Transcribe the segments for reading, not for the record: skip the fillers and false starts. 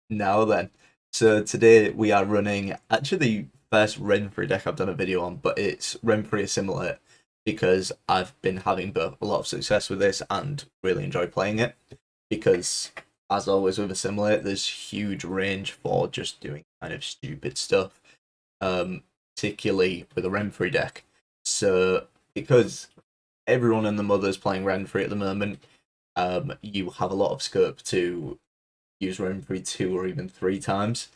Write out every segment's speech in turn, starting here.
Now then, so today we are running actually the first Renfri deck I've done a video on, but it's Renfri Assimilate because I've been having both a lot of success with this and really enjoy playing it. Because as always with Assimilate, there's huge range for just doing kind of stupid stuff, particularly with a Renfri deck. So because everyone and the mother's playing Renfri at the moment, you have a lot of scope to use Renfri 2 or even 3 times.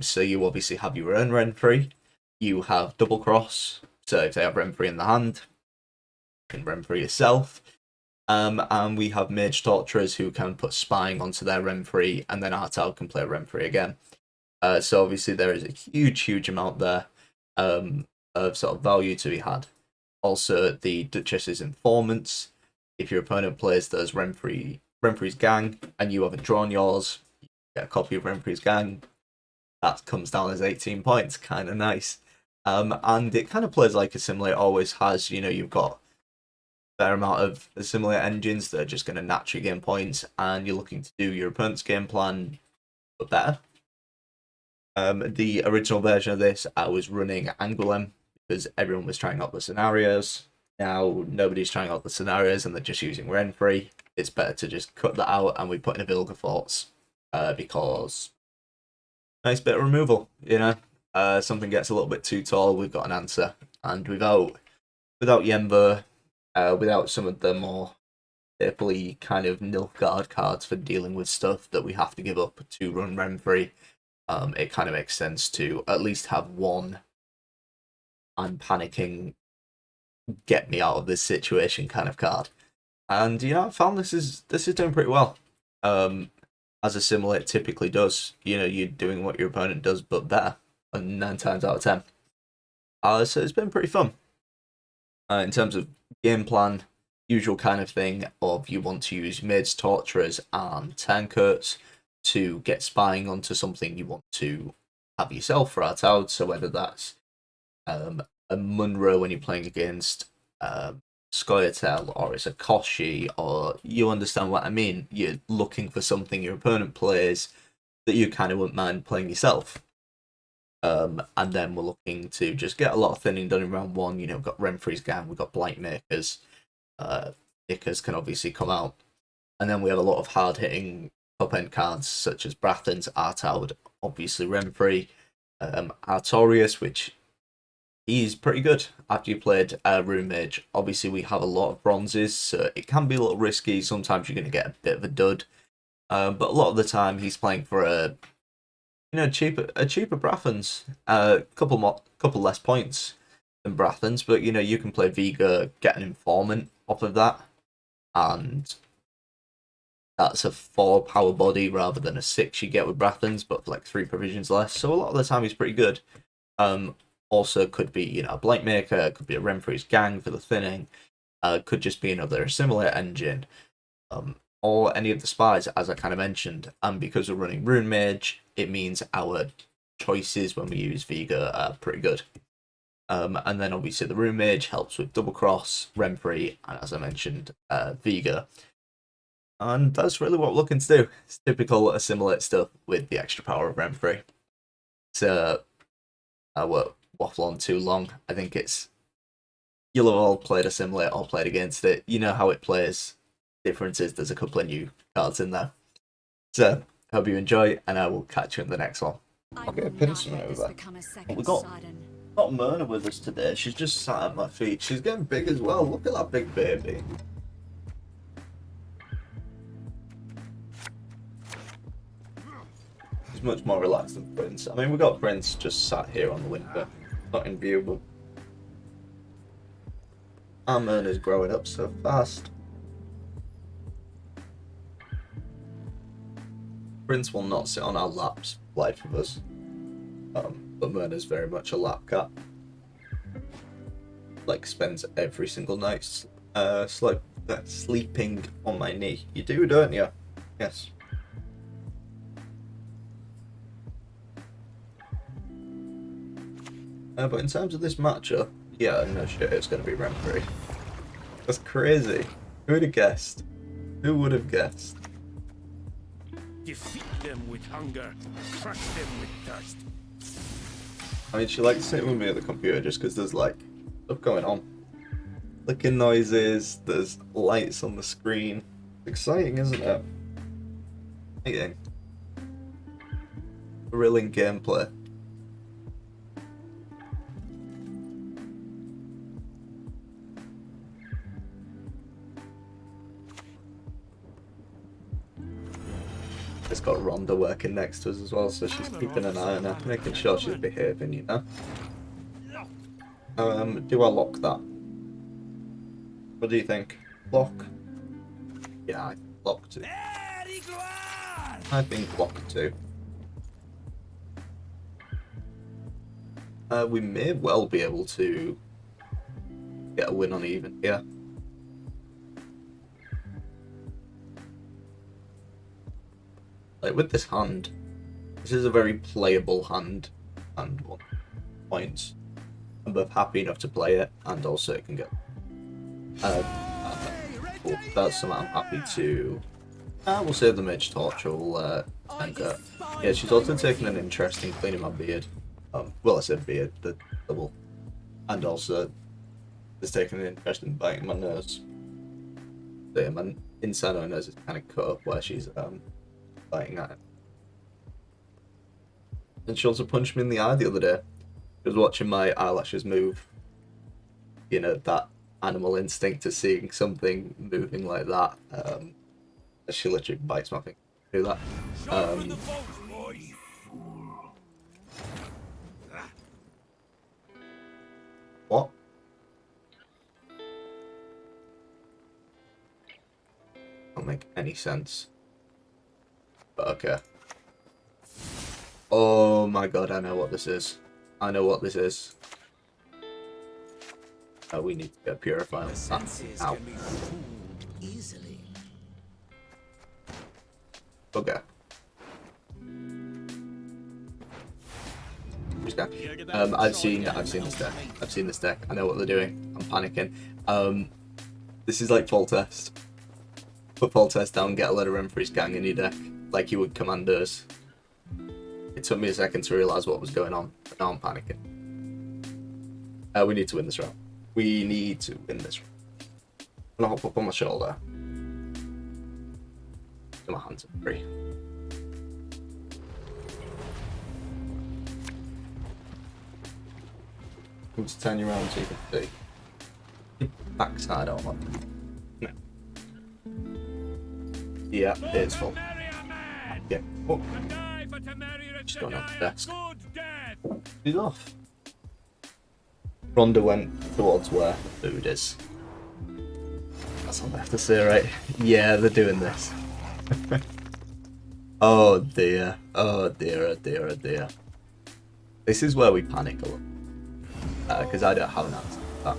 So you obviously have your own Renfri, you have double cross, so if they have Renfri in the hand, you can Renfri yourself. And we have Mage Torturers who can put Spying onto their Renfri, and then Artal can play Renfri again. So obviously there is a huge amount there of sort of value to be had. Also, the Duchess's Informants. If your opponent plays those Renfri's Gang, and you haven't drawn yours, you get a copy of Renfri's Gang. That comes down as 18 points, kind of nice. And it kind of plays like Assimilate always has. You know, you've got a fair amount of Assimilate engines that are just going to naturally gain points, and you're looking to do your opponent's game plan, but better. The original version of this, I was running Angoulême because everyone was trying out the scenarios. Now nobody's trying out the scenarios and they're just using Renfri. It's better to just cut that out and we put in a Vilgefortz because nice bit of removal, you know. Something gets a little bit too tall, we've got an answer. And without Yembo, without some of the more stapley kind of Nilfgaard cards for dealing with stuff that we have to give up to run Renfri, it kind of makes sense to at least have one I'm panicking, get me out of this situation kind of card. And you know, I found this is doing pretty well. As Assimilate typically does, you know, you're doing what your opponent does, but better, and 9 times out of 10. So it's been pretty fun. In terms of game plan, usual kind of thing of you want to use mids, torturers, and turncoats to get spying onto something you want to have yourself for out. So whether that's a Munro when you're playing against Scoia'tael, or it's a Koshi, or you understand what I mean. You're looking for something your opponent plays that you kind of wouldn't mind playing yourself. And then we're looking to just get a lot of thinning done in round one. You know, we've got Renfri's Gang, we've got Blight Makers. Nickers can obviously come out. And then we have a lot of hard-hitting top-end cards, such as Brathens, Artaud, obviously Renfri, Artorias, which he's pretty good after you played Rune Mage. Obviously, we have a lot of bronzes, so it can be a little risky. Sometimes you're going to get a bit of a dud. But a lot of the time, he's playing for a cheaper Brathens. Couple less points than Brathens, but you know, you can play Vega, get an Informant off of that, and that's a 4 power body rather than a 6 you get with Brathens, but for like 3 provisions less. So a lot of the time he's pretty good. Also could be, you know, a Blight Maker, could be a Renfri's Gang for the thinning, could just be another Assimilate engine, or any of the spies, as I kind of mentioned. And because we're running Rune Mage, it means our choices when we use Vega are pretty good. And then obviously the Rune Mage helps with double cross, Renfri, and as I mentioned, Vega. And that's really what we're looking to do. It's typical Assimilate stuff with the extra power of Renfri. So I won't waffle on too long. I think you'll have all played Assimilate or played against it. You know how it plays. Difference is there's a couple of new cards in there. So hope you enjoy, and I will catch you in the next one. Okay, Pinsman over. We got Myrna with us today. She's just sat at my feet. She's getting big as well. Look at that big baby. She's much more relaxed than Prince. I mean, we got Prince just sat here on the window, not in view, but our Myrna's growing up so fast. Prince will not sit on our laps, life of us. But Myrna's very much a lap cat. Like, spends every single night sleeping on my knee. You do, don't you? Yes. But in terms of this matchup, yeah, no shit, it's going to be Renfri. That's crazy. Who would have guessed? Who would have guessed? Defeat them with hunger, crush them with thirst. I mean, she likes sitting with me at the computer just because there's like stuff going on. Clicking noises, there's lights on the screen. Exciting, isn't it? Exciting. Thrilling gameplay. It's got Rhonda working next to us as well, so she's keeping an eye on her, making sure she's behaving, you know? Do I lock that? What do you think? Lock? Yeah, I think lock too. I think lock too. We may well be able to get a win on even here. Like with this hand, this is a very playable hand and 1 point. I'm both happy enough to play it and also it can get cool. That's something I'm happy to. We'll save the mage torch. We'll tank her. Yeah, she's also taken an interest in cleaning my beard. Well, I said beard, the double, and also has taken an interest in biting my nose. So yeah, my inside of her nose is kind of cut up where she's biting at it. And she also punched me in the eye the other day. She was watching my eyelashes move. You know, that animal instinct to seeing something moving like that. She literally bites my finger to do that. What? Don't make any sense. But okay. Oh my god, I know what this is. I know what this is. Oh, we need to get purified. Ow. Easily. Okay. I've seen this deck. I've seen this deck. I know what they're doing. I'm panicking. This is like full test. Put full test down, get a load of Renfris gang in your deck, like you would commandos. It took me a second to realise what was going on, but now I'm panicking. We need to win this round. We need to win this round. I'm gonna hop up on my shoulder. My hands are free. I'm just turn you around so you can see. Your backside on one. No. Yeah, it's full. Yeah. Oh. Just going off the desk. He's off. Rhonda went towards where the food is. That's all I have to say, right? Yeah, they're doing this. Oh dear. Oh dear, oh dear, oh dear. This is where we panic a lot. Because I don't have an answer to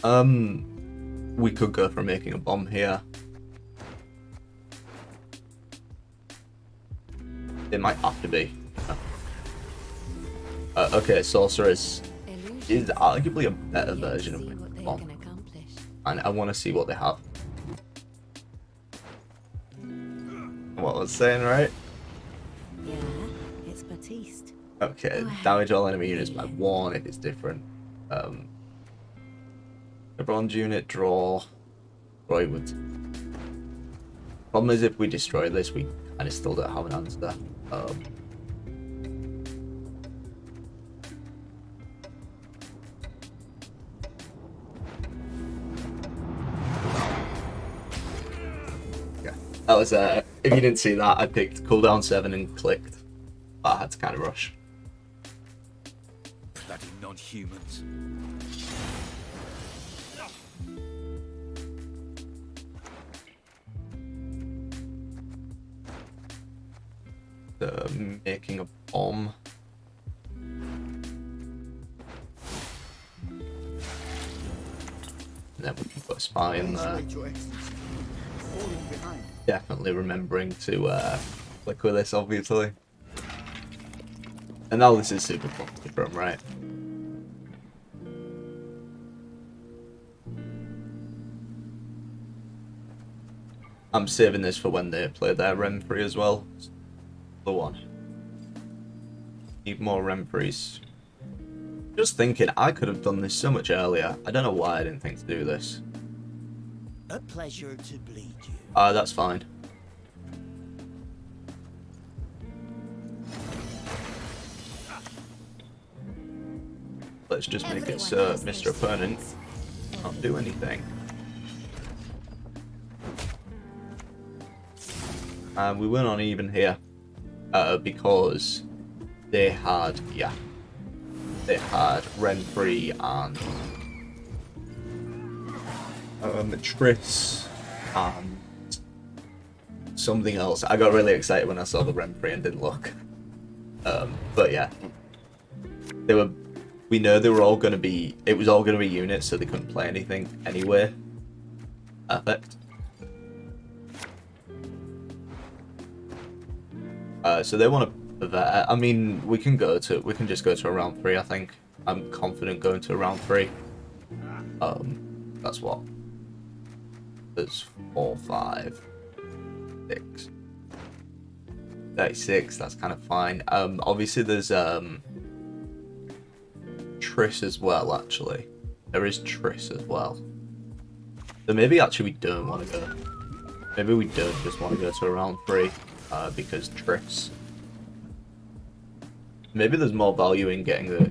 that. We could go for making a bomb here. It might have to be. Okay, Sorceress is arguably a better version of making a bomb. And I want to see what they have. What I was saying, right? Yeah, it's Batiste. Okay, damage all enemy units by 1 if it's different. A bronze unit, draw. Destroy wood. Problem is, if we destroy this, we kind of still don't have an answer. Yeah, that was if you didn't see that, I picked cooldown 7 and clicked. But I had to kind of rush. Bloody non-humans. Making a bomb. And then we can put a spy in there. Definitely remembering to click with this, obviously. And now this is super from right? I'm saving this for when they play their Renfris as well. The one. Need more Renfris. Just thinking, I could have done this so much earlier. I don't know why I didn't think to do this. A pleasure to bleed you. That's fine. Let's just make it so Mr. Opponent can't do anything. And we went on even here. Because they had, they had Renfris and Triss and something else. I got really excited when I saw the Renfris and didn't look. But yeah, they were. We know they were all going to be. It was all going to be units, so they couldn't play anything anyway. Perfect. So they want to. I mean, we can just go to a round 3. I think I'm confident going to a round 3. That's what. There's 4, 5, 6, 36. That's kind of fine. Obviously there's Triss as well. Actually, there is Triss as well. So maybe actually we don't want to go. Maybe we don't just want to go to a round 3 because Triss. Maybe there's more value in getting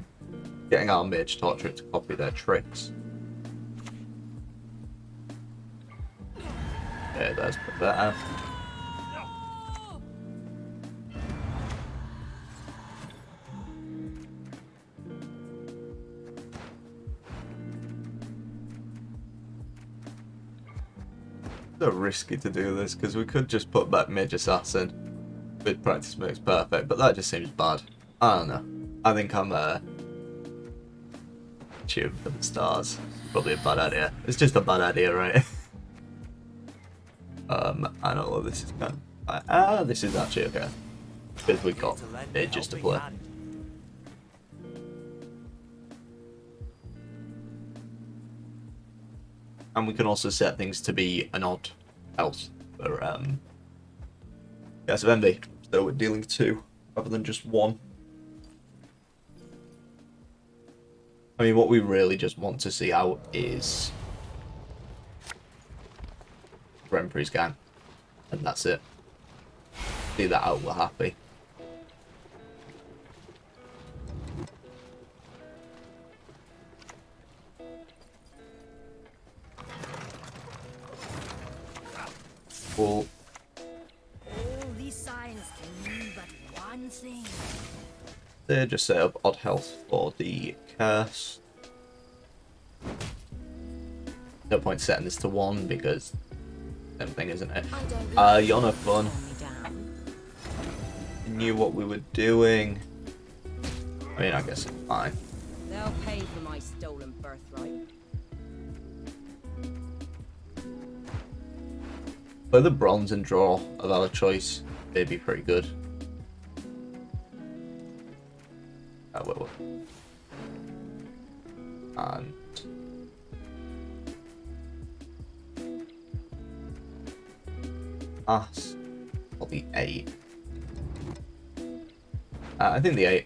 our mage torture to copy their tricks. Yeah, that's better. So risky to do this because we could just put back Mage Assassin with practice makes perfect, but that just seems bad. I don't know. I think I'm cheering for the stars. Probably a bad idea. It's just a bad idea, right? I don't know. This is kind of this is actually okay because we got Mages to play. And we can also set things to be an odd health for Gas of Envy. So we're dealing 2 rather than just 1. I mean, what we really just want to see out is Renfris gang, and that's it. See that out, we're happy. Cool. All these signs can mean but one thing. They just set up odd health for the curse. No point setting this to 1 because same thing, isn't it? You're no fun. Knew what we were doing. I mean, I guess it's fine. They'll pay for my stolen birthright. Play the bronze and draw of our choice. They'd be pretty good. Wait. And pass or the 8. I think the 8.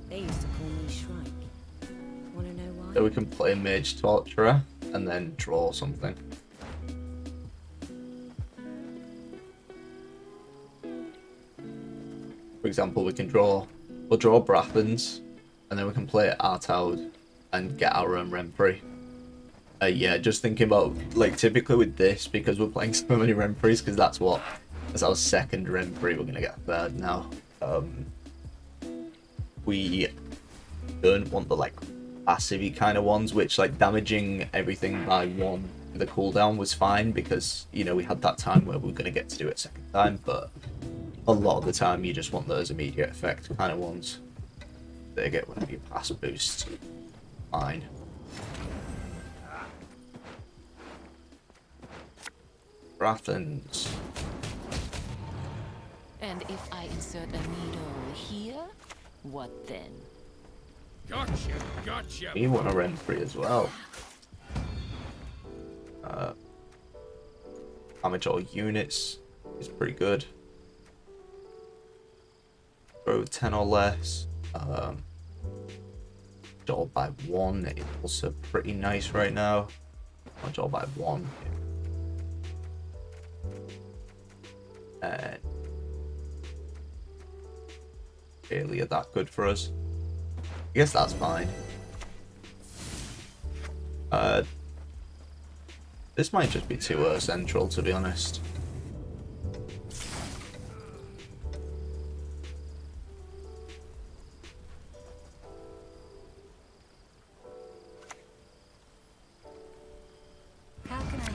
They used to call me Shrike. Wanna know why? So we can play Mage Torturer and then draw something. For example, we'll draw Brathens, and then we can play Artaud and get our own Renfris. Yeah, just thinking about, like, typically with this, because we're playing so many Renfris, because that's our second Renfris, we're gonna get a third now. We don't want the, like, passive kind of ones, which, like, damaging everything by 1 with a cooldown was fine, because, you know, we had that time where we were gonna get to do it second time, but a lot of the time you just want those immediate effect kind of ones. They get whenever you pass boosts. Fine. Brathens. And if I insert a needle here, what then? Gotcha, gotcha. We want a Renfris as well. Damage all units is pretty good. Throw 10 or less. All by 1 is also pretty nice right now. Damage all by 1. And really that good for us. I guess that's fine. This might just be too central, to be honest. How can I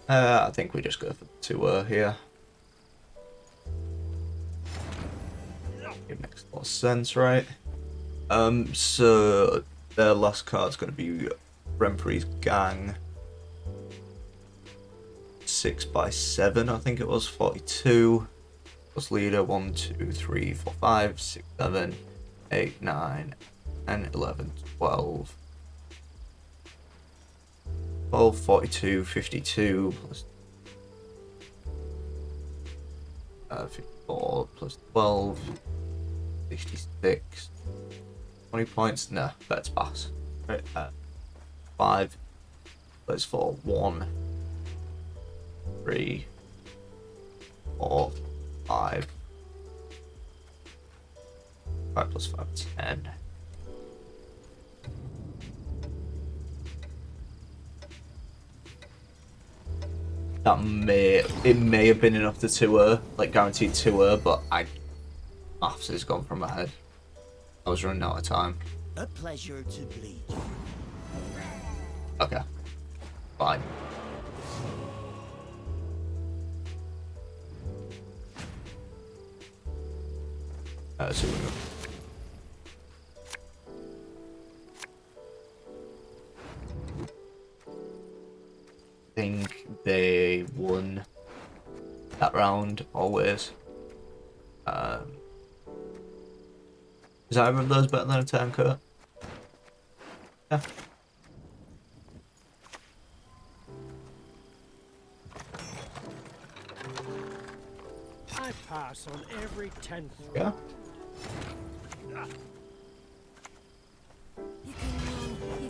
help? I think we just go for the 2 here. It makes a lot of sense, right? So their last card's going to be Renfris Gang. 6x7, I think it was, 42. Plus leader 1, 2, 3, 4, 5, 6, 7, 8, 9, 10, 11, 12. 12, 42, 52 plus 54 plus 12, 66. 20 points? No, that's pass. Right, 5 plus 4, 1, 3, 4, 5. 5 plus 5, 10. It may have been enough to 2-er, like guaranteed 2-er, but maths has gone from my head. I was running out of time. A pleasure to bleed. Okay. Fine. So we go. I think they won that round always. Is either of those better than a turncoat? Yeah. I pass on every 10th. Yeah. You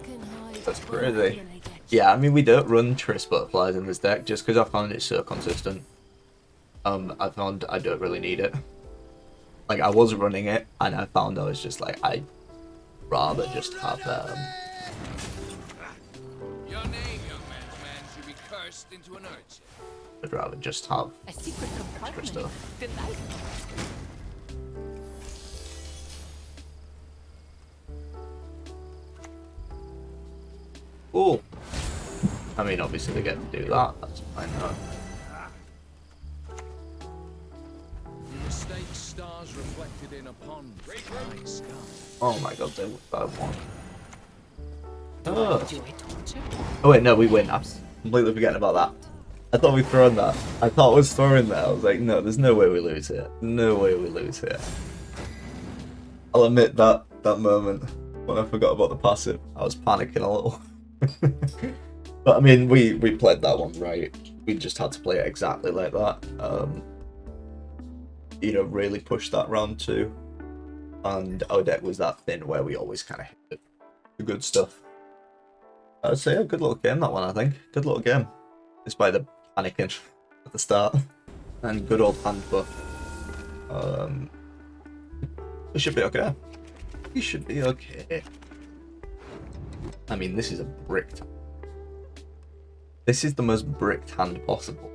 can hide. That's crazy. Yeah, I mean, we don't run Triss Butterflies in this deck just because I found it so consistent. I found I don't really need it. Like, I was running it, and I found I was just like, I'd rather just have, Your name, young man, should be cursed into an urchin. I'd rather just have A secret extra compartment. stuff. Delight. Cool. I mean, obviously they get to do that, that's fine though. The mistake stars reflected in a pond. High sky. Oh my god, they would that one. Oh. Enjoy torture. Oh wait, no, we win. I'm completely forgetting about that. I thought we'd thrown that. I thought I was throwing that. I was like, no, there's no way we lose here. No way we lose here. I'll admit that moment when I forgot about the passive, I was panicking a little. But I mean, we played that one right. We just had to play it exactly like that. You know, really push that round 2. And our deck was that thin where we always kind of hit the good stuff. I'd say a good little game, that one, I think. Good little game. Despite the panicking at the start. And good old hand buff. We should be okay. We should be okay. I mean, this is a bricked hand. This is the most bricked hand possible.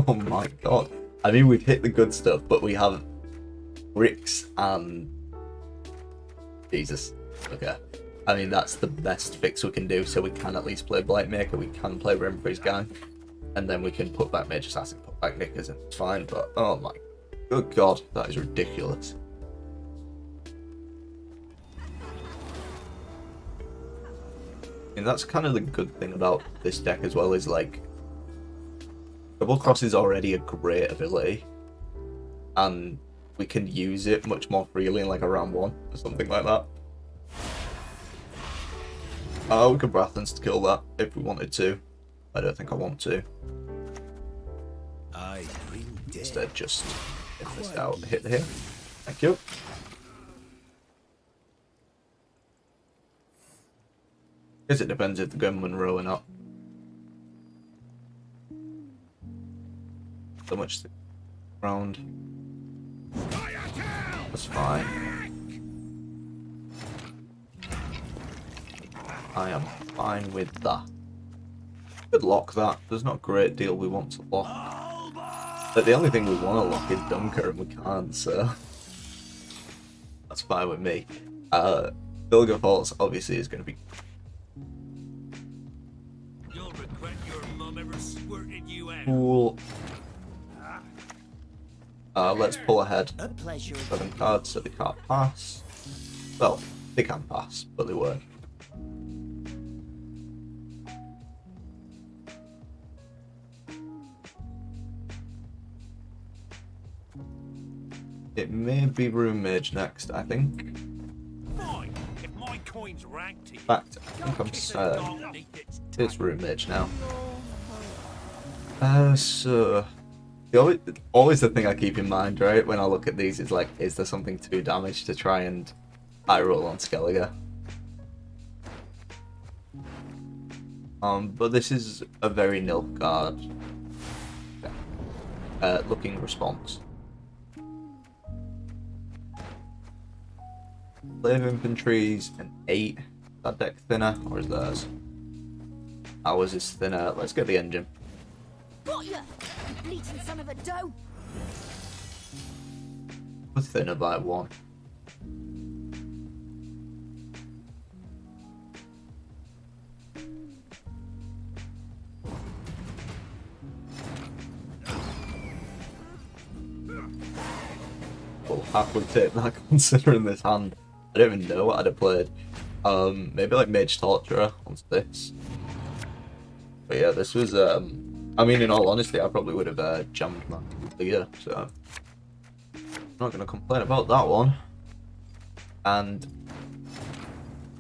Oh my god. I mean, we've hit the good stuff, but we have bricks and... Jesus. Okay. I mean, that's the best fix we can do, so we can at least play Blightmaker, we can play Renfris Gang, and then we can put back Mage Assassin, put back Knickers, and it's fine, but oh my good god, that is ridiculous. And that's kind of the good thing about this deck as well, is like double cross is already a great ability, and we can use it much more freely in like a round 1 or something like that. We could Brathens to kill that if we wanted to. I don't think I want to. I bring death. Instead, just get this out, hit here. Thank you. Guess it depends if the gun Monroe or not. So much round. That's fine. I am fine with that. Could lock that. There's not a great deal we want to lock. But the only thing we want to lock is Dunker, and we can't, so that's fine with me. Bilger Falls obviously is going to be. You'll regret your mum ever squirted you out. Cool. Let's pull ahead. A pleasure. 7 cards, so they can't pass. Well, they can pass, but they won't. It may be Rune Mage next, I think. Fine. If my coin's ranked to you, In fact, I think I'm certain it's Rune Mage now. So always the thing I keep in mind, right, when I look at these is like, is there something to damage to try and high roll on Skellige? But this is a very nil card. Looking response. Play of Infantry's an 8. Is that deck thinner, or is theirs? Ours is thinner. Let's get the engine. Got ya! Bleating son of a doe! We're thinner by 1. We'll happily take that considering this hand. I don't even know what I'd have played. Maybe like Mage Torturer onto this. But yeah, this was, I mean, in all honesty, I probably would have jammed my leader, so I'm not going to complain about that one. And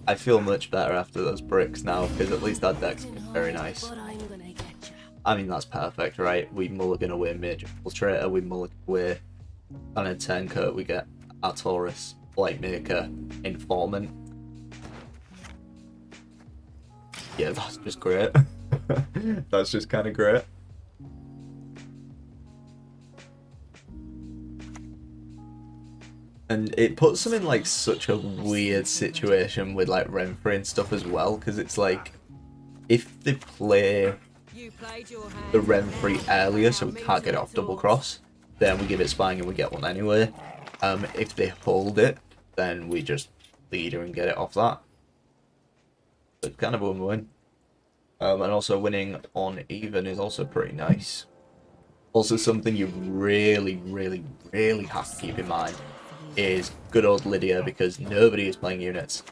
I feel much better after those bricks now, because at least that deck's very nice. But I'm gonna get ya. I mean, that's perfect, right? We mulligan away Mage Infiltrator, we mulligan away on a turncoat, we get Artoris, Blightmaker, Informant. Yeah, that's just great. That's just kind of great. And it puts them in like such a weird situation with like Renfris and stuff as well, because it's like, if they play You played your hand. the Renfris earlier so we can't get it off double cross, then we give it spying and we get one anyway. If they hold it, then we just leader and get it off that. So it's kind of a win-win. And also winning on even is also pretty nice. Also something you really have to keep in mind is good old Lydia, because nobody is playing units.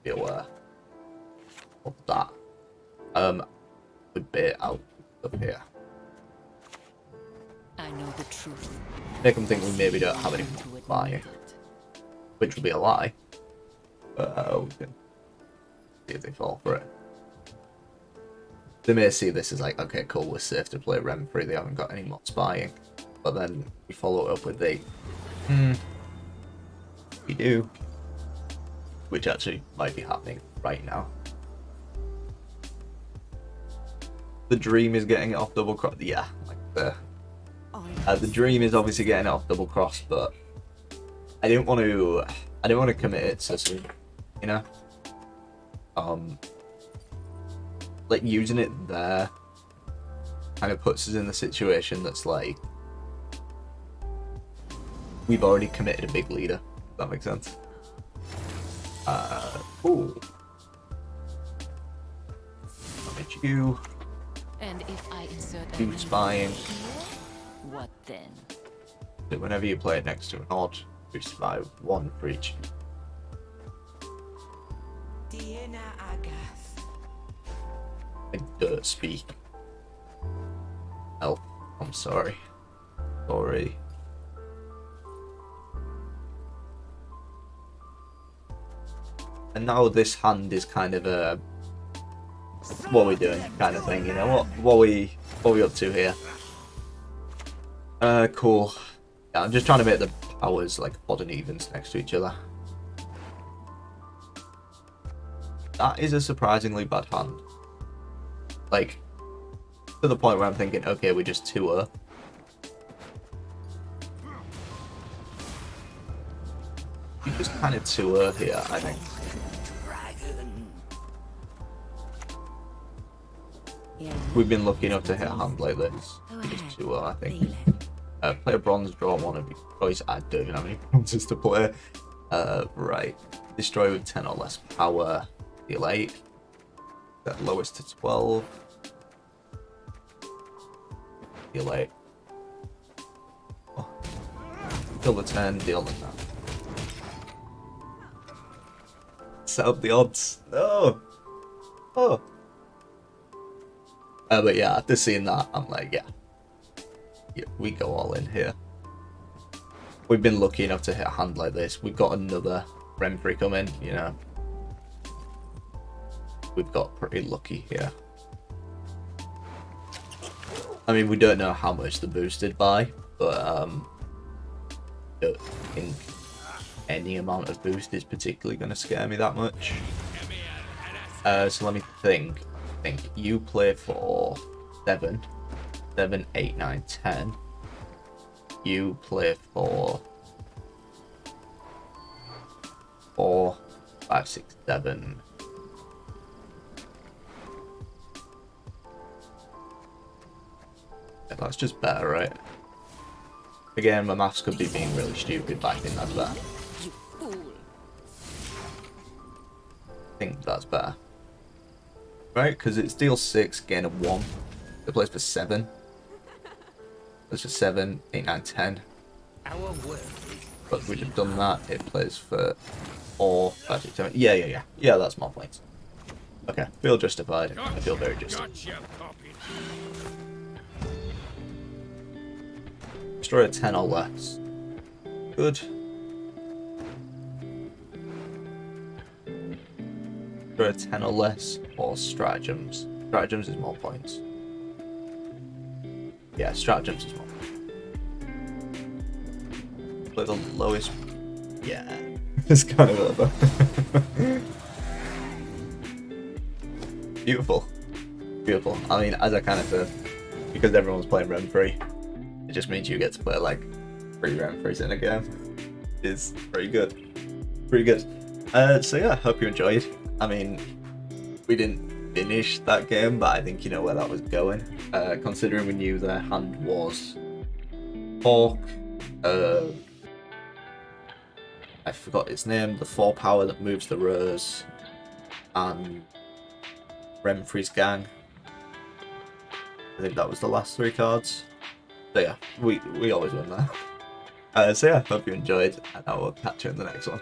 Be aware of that. With bait out up here. I know the truth. Make them think we maybe don't have any buying, which would be a lie. But we can see if they fall for it. They may see this as like, okay, cool, we're safe to play Renfris, they haven't got any more spying. But then we follow it up with the, we do. Which actually might be happening right now. The dream is getting it off double cross. Yeah, like the dream is obviously getting it off double cross, but I didn't want to commit it so soon, you know. Like using it there kind of puts us in the situation that's like we've already committed a big leader. If that makes sense. Cool. Damage you. And if I insert Do spying. what then? So whenever you play it next to an odd, you spy 1 for each. I don't speak. Elf. I'm sorry. Sorry. And now this hand is kind of a what are we doing kind of thing, you know? What are we up to here? Cool. Yeah, I'm just trying to make the powers like odd and evens next to each other. That is a surprisingly bad hand. Like, to the point where I'm thinking, okay, we just 2-0. You just kind of 2-0 here, I think. Yeah. We've been lucky enough to hit a hand like this. Go Just ahead. 2-0, I think. Feel it. Play a bronze, draw one of your choice. I don't even have any bronzes to play. Right. Destroy with 10 or less power. Deal 8. Set lowest to 12. Deal 8. Oh. Kill the 10, deal the 10. Set up the odds. No! Oh! But yeah, after seeing that, I'm like, yeah, we go all in here. We've been lucky enough to hit a hand like this. We've got another Renfris coming, you know. We've got pretty lucky here. I mean, we don't know how much they're boosted by, but I don't think any amount of boost is particularly going to scare me that much. So let me think. You play for 7, 8, 9, 10. You play for 4, 5, 6, 7. Yeah, that's just better, right? Again, my maths could be being really stupid, but I think that's better. You fool. I think that's better. Right, because it's deal 6, gain of 1. It plays for 7. That's for 7, 8, 9, 10. Our work But we'd have done that. It plays for 4, 5, 6, 7. Yeah. Yeah, that's more points. Okay, feel justified. I feel very justified. Gotcha, copy. Destroy a 10 or less. Good. Destroy a 10 or less, or stratagems. Stratagems is more points. Yeah, stratagems is more points. Play the lowest. Yeah, it's kind of over. Beautiful. Beautiful. I mean, as I kind of said, because everyone's playing Renfris, it just means you get to play like 3 Renfris in a game. It's pretty good. Pretty good. So yeah, hope you enjoyed. I mean, we didn't finish that game, but I think you know where that was going. Considering we knew their hand was Hawk, I forgot its name, the 4 power that moves the rows, and Renfris gang. I think that was the last 3 cards. So yeah, we always win there. So yeah, hope you enjoyed, and I will catch you in the next one.